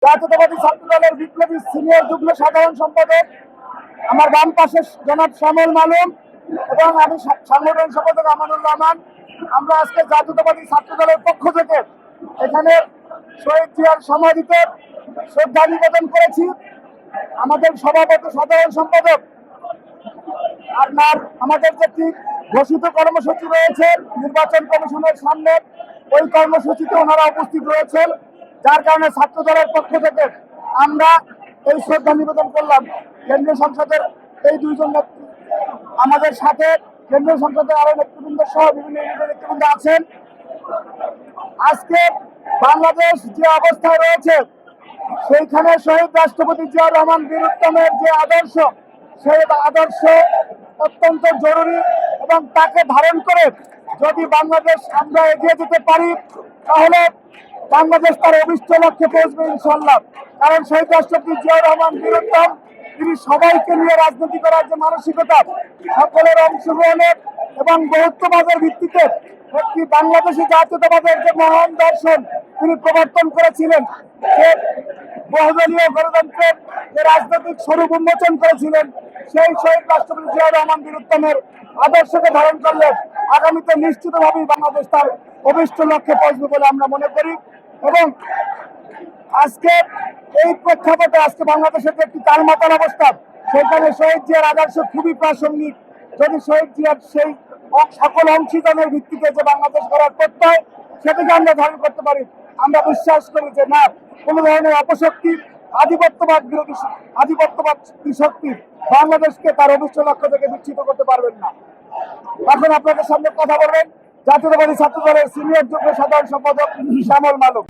জাতীয়তাবাদী ছাত্র দলের বিপ্লবী সিনিয়র যুগ্ম সাধারণ সম্পাদক আমার বাম পাশে জনাব শ্যামল মালুম এবং আমি সাংগঠনিক সম্পাদক আমানুল রহমান। আমরা আজকে জাতীয়তাবাদী ছাত্র দলের পক্ষ থেকে এখানে শহীদ জিয়ার সমাধিতে শ্রদ্ধা নিবেদন করেছি। আমাদের সভাপতি সাধারণ সম্পাদক আপনার আমাদের যেটি ঘোষিত কর্মসূচি রয়েছে নির্বাচন কমিশনের সামনে, ওই কর্মসূচিতে ওনারা উপস্থিত রয়েছেন, যার কারণে ছাত্র দলের পক্ষ থেকে আমরা এই শ্রদ্ধা নিবেদন করলাম। কেন্দ্রীয় সংসদের এই দুইজন নেত্রী আমাদের সাথে, কেন্দ্রীয় সংসদের আরো নেতৃবৃন্দ সহ বিভিন্ন ইউনিটের নেতৃবৃন্দ আছেন। আজকে বাংলাদেশ যে অবস্থায় রয়েছে সেইখানে শহীদ রাষ্ট্রপতি জিয়াউর রহমান বীর উত্তমের যে আদর্শ, সেই আদর্শ অত্যন্ত জরুরি এবং তাকে ধারণ করে যদি বাংলাদেশ আমরা এগিয়ে যেতে পারি তাহলে বাংলাদেশ তার অভিষ্ট লক্ষ্যে পৌঁছবে ইনশাল্লাহ। কারণ শহীদ রাষ্ট্রপতি জিয়াউর রহমান বীর উত্তম তিনি সবাইকে নিয়ে রাজনীতি করার যে মানসিকতা, সকলের অংশগ্রহণের এবং বহুত্ববাদের ভিত্তিতে একটি বাংলাদেশি জাতীয়তাবাদের যে মহান দর্শন তিনি প্রবর্তন করেছিলেন, সে বহুদলীয় গণতন্ত্রের যে রাজনৈতিক স্বরূপ উন্মোচন করেছিলেন, সেই শহীদ রাষ্ট্রপতি জিয়াউর রহমান বীর উত্তমের আদর্শকে ধারণ করলে আগামীতে নিশ্চিতভাবেই বাংলাদেশ তার অভিষ্ট লক্ষ্যে পৌঁছবে বলে আমরা মনে করি। এবং আজকে এই প্রেক্ষাপটে আজকে বাংলাদেশের যে একটি টালমাটাল অবস্থা, সেখানে শহীদ জিয়ার আদর্শ খুবই প্রাসঙ্গিক। যদি শহীদ জিয়ার সেই সকল অংশীদানের ভিত্তিতে যে বাংলাদেশ গড়ার প্রত্যয়, সেটাকে আমরা ধারণ করতে পারি, আমরা বিশ্বাস করি যে না, কোনো ধরনের অপশক্তি, আধিপত্যবাদ বিরোধী আধিপত্যবাদ শক্তি বাংলাদেশকে তার অভিষ্ট লক্ষ্য থেকে বিচ্ছিন্ন করতে পারবেন না। এখন আপনাদের সামনে কথা বলবেন জাতীয়তাবাদী ছাত্র দলের সিনিয়র যুগ্ম সাধারণ সম্পাদক শ্যামল মালুম।